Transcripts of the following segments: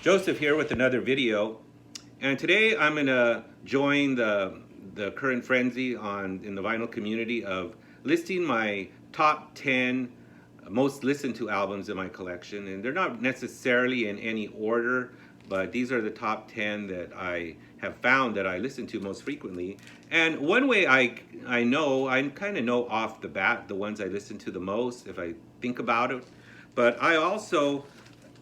Joseph here with another video, and today I'm going to join the current frenzy in the vinyl community of listing my top 10 most listened to albums in my collection, and they're not necessarily in any order, but these are the top 10 that I have found that I listen to most frequently. And one way I kind of know off the bat the ones I listen to the most if I think about it, but I also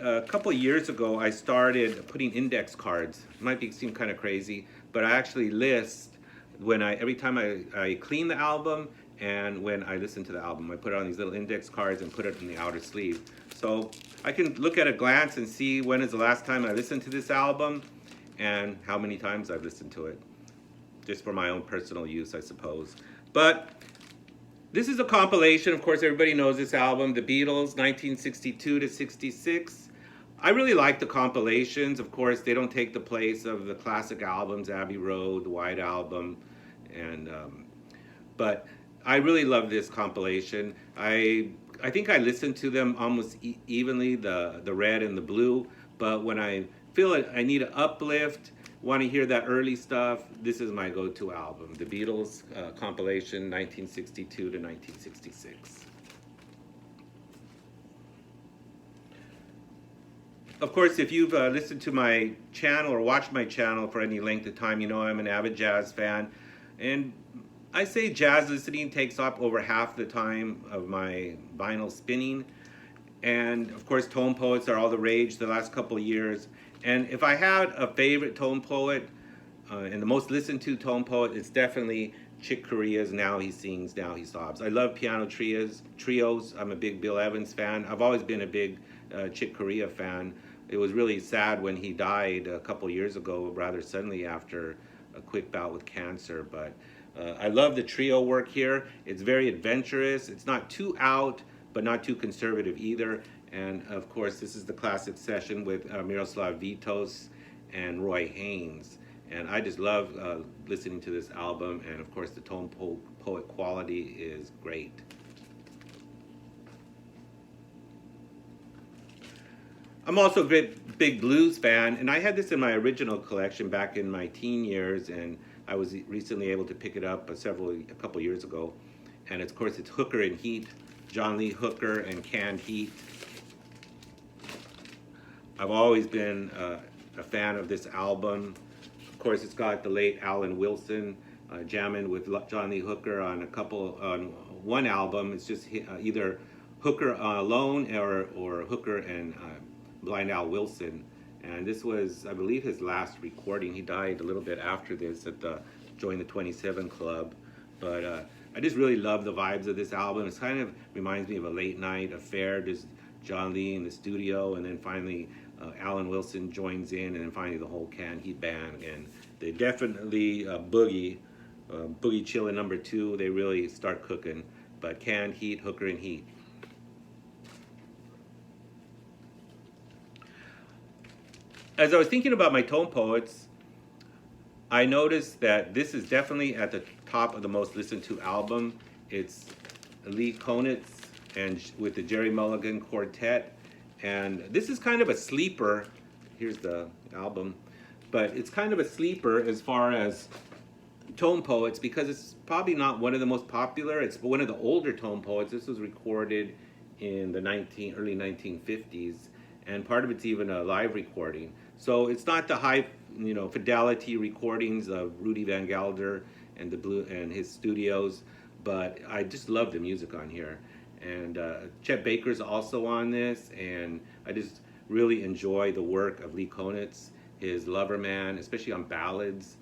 a couple of years ago, I started putting index cards. It might seem kind of crazy, but I actually list every time I clean the album and when I listen to the album. I put it on these little index cards and put it in the outer sleeve. So I can look at a glance and see when is the last time I listened to this album and how many times I've listened to it. Just for my own personal use, I suppose. But this is a compilation. Of course, everybody knows this album, The Beatles, 1962 to 66. I really like the compilations. Of course, they don't take the place of the classic albums, Abbey Road, the White Album, but I really love this compilation. I think I listen to them almost evenly, the red and the blue, but when I feel I need an uplift, want to hear that early stuff, this is my go-to album, The Beatles compilation, 1962 to 1966. Of course, if you've listened to my channel or watched my channel for any length of time, you know I'm an avid jazz fan. And I say jazz listening takes up over half the time of my vinyl spinning. And of course, tone poets are all the rage the last couple of years. And if I had a favorite tone poet, and the most listened to tone poet, it's definitely Chick Corea's Now He Sings, Now He Sobs. I love piano trios. I'm a big Bill Evans fan. I've always been a big Chick Corea fan. It was really sad when he died a couple years ago, rather suddenly after a quick bout with cancer. But I love the trio work here. It's very adventurous. It's not too out, but not too conservative either. And of course, this is the classic session with Miroslav Vitos and Roy Haynes. And I just love listening to this album. And of course, the tone poet quality is great. I'm also a big blues fan, and I had this in my original collection back in my teen years, and I was recently able to pick it up a couple years ago. And of course, it's Hooker and Heat, John Lee Hooker and Canned Heat. I've always been a fan of this album. Of course, it's got the late Alan Wilson jamming with John Lee Hooker on one album. It's just either Hooker alone or Hooker and Blind Al Wilson. And this was, I believe, his last recording. He died a little bit after this at Join the 27 Club. But I just really love the vibes of this album. It kind of reminds me of a late night affair, just John Lee in the studio, and then finally Alan Wilson joins in, and then finally the whole Canned Heat band. And they definitely Boogie Chillin' number 2, they really start cooking. But Canned Heat, Hooker and Heat. As I was thinking about my tone poets, I noticed that this is definitely at the top of the most listened to album. It's Lee Konitz and with the Gerry Mulligan Quartet. And this is kind of a sleeper. Here's the album. But it's kind of a sleeper as far as tone poets because it's probably not one of the most popular. It's one of the older tone poets. This was recorded in the early 1950s. And part of it's even a live recording. So it's not the high, fidelity recordings of Rudy Van Gelder and his studios, but I just love the music on here. And Chet Baker's also on this, and I just really enjoy the work of Lee Konitz, his Loverman, especially on ballads.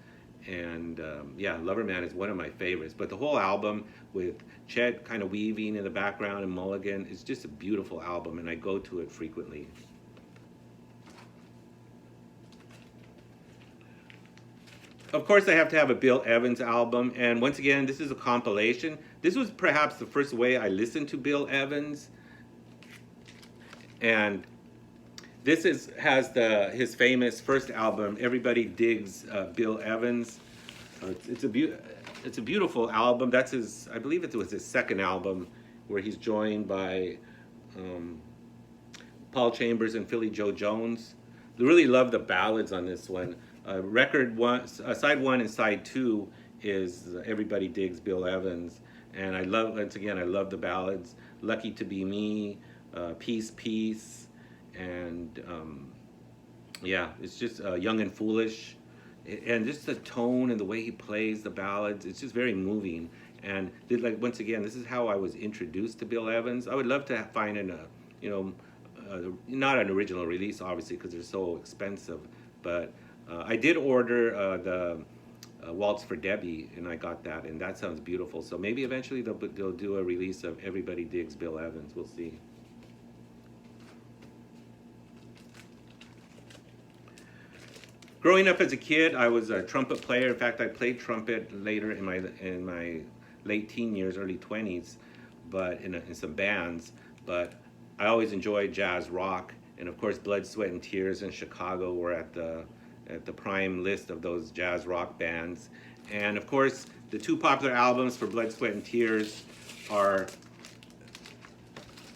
And Loverman is one of my favorites. But the whole album with Chet kind of weaving in the background and Mulligan is just a beautiful album, and I go to it frequently. Of course, I have to have a Bill Evans album, and once again, this is a compilation. This was perhaps the first way I listened to Bill Evans, and this has his famous first album, Everybody Digs Bill Evans. It's a beautiful album. That's I believe it was his second album, where he's joined by Paul Chambers and Philly Joe Jones. really love the ballads on this one. Record one, side one and side two is Everybody Digs Bill Evans, and I love, once again, I love the ballads. Lucky to Be Me, Peace Peace, and yeah, it's just Young and Foolish, and just the tone and the way he plays the ballads, it's just very moving. And like, once again, this is how I was introduced to Bill Evans. I would love to find you know, not an original release, obviously, because they're so expensive. But I did order the Waltz for Debbie, and I got that, and that sounds beautiful. So maybe eventually they'll do a release of Everybody Digs Bill Evans. We'll see. Growing up as a kid, I was a trumpet player. In fact, I played trumpet later in my late teen years, early 20s, but in some bands. But I always enjoyed jazz rock, and of course, Blood, Sweat, and Tears in Chicago were at the prime list of those jazz rock bands. And of course, the two popular albums for Blood, Sweat, and Tears are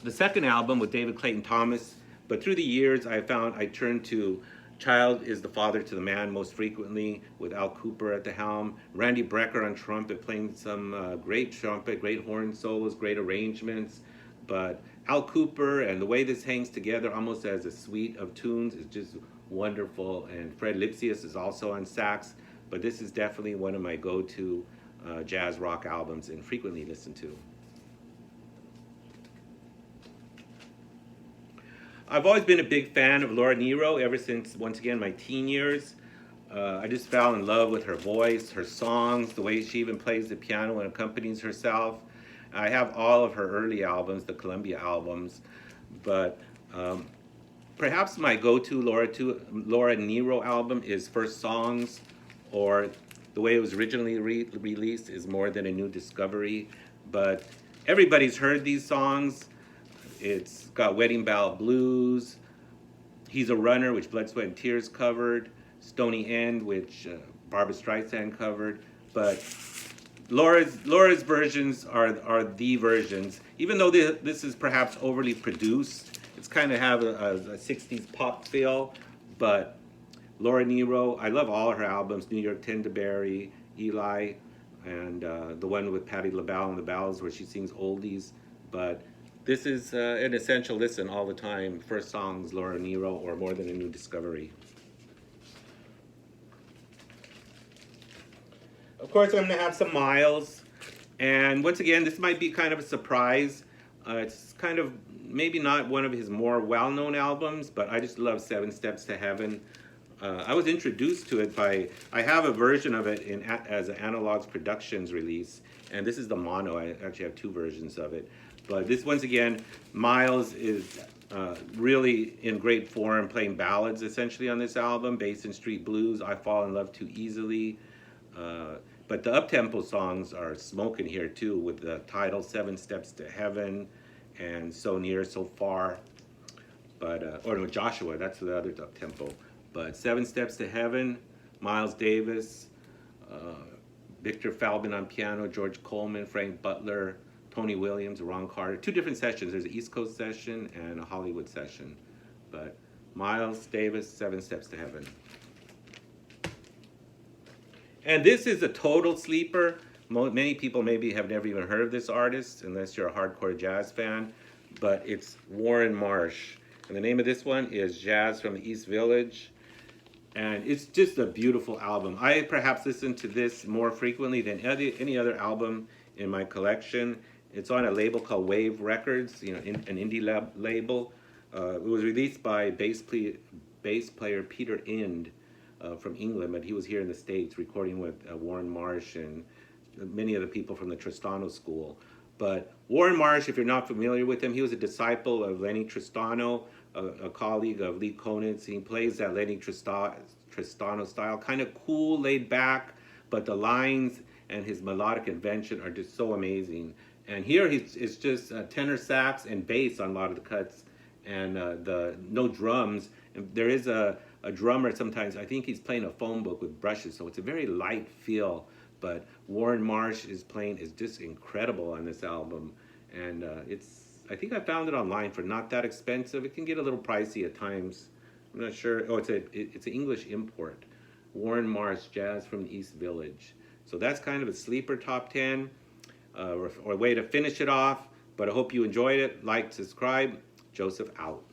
the second album with David Clayton Thomas. But through the years, I found I turned to Child is the Father to the Man most frequently, with Al Cooper at the helm. Randy Brecker on trumpet, playing some great trumpet, great horn solos, great arrangements. But Al Cooper and the way this hangs together almost as a suite of tunes is just wonderful. And Fred Lipsius is also on sax. But this is definitely one of my go-to jazz rock albums and frequently listened to. I've always been a big fan of Laura Nyro ever since, once again, my teen years. I just fell in love with her voice, her songs, the way she even plays the piano and accompanies herself. I have all of her early albums, the Columbia albums, but perhaps my go-to Laura Nyro album is First Songs, or the way it was originally released is More Than a New Discovery. But everybody's heard these songs. It's got Wedding Ballad Blues, He's a Runner, which Blood, Sweat, and Tears covered, Stony End, which Barbra Streisand covered. But Laura's versions are the versions. Even though this is perhaps overly produced, it's kind of have a 60s pop feel. But Laura Nyro, I love all her albums, New York Tenderberry, Eli, and the one with Patti LaBelle and the ballads where she sings oldies. But this is an essential listen all the time. First Songs, Laura Nyro, or More Than a New Discovery. Of course, I'm going to have some Miles. And once again, this might be kind of a surprise. It's kind of maybe not one of his more well-known albums, but I just love Seven Steps to Heaven. I was introduced to it I have a version of it as an Analogs Productions release, and this is the mono. I actually have two versions of it. But this, once again, Miles is really in great form, playing ballads essentially on this album. Basin Street Blues, I Fall in Love Too Easily. But the up-tempo songs are smoking here too, with the title Seven Steps to Heaven and So Near, So Far. But or no, Joshua, that's the other up-tempo. But Seven Steps to Heaven, Miles Davis, Victor Falbin on piano, George Coleman, Frank Butler, Tony Williams, Ron Carter. Two different sessions. There's an East Coast session and a Hollywood session. But Miles Davis, Seven Steps to Heaven. And this is a total sleeper. Many people maybe have never even heard of this artist, unless you're a hardcore jazz fan. But it's Warne Marsh. And the name of this one is Jazz from the East Village. And it's just a beautiful album. I perhaps listen to this more frequently than any other album in my collection. It's on a label called Wave Records, an indie label. It was released by bass player Peter Ind from England, but he was here in the States recording with Warne Marsh and many of the people from the Tristano School. But Warne Marsh, if you're not familiar with him, he was a disciple of Lenny Tristano, a colleague of Lee Konitz. He plays that Lenny Tristano style, kind of cool, laid back, but the lines and his melodic invention are just so amazing. And here it's just tenor sax and bass on a lot of the cuts, and no drums. And there is a drummer sometimes. I think he's playing a phone book with brushes, so it's a very light feel. But Warne Marsh is just incredible on this album, and I think I found it online for not that expensive. It can get a little pricey at times, I'm not sure. Oh, it's an English import. Warne Marsh, Jazz from the East Village. So that's kind of a sleeper top 10, or a way to finish it off. But I hope you enjoyed it. Like, subscribe. Joseph out.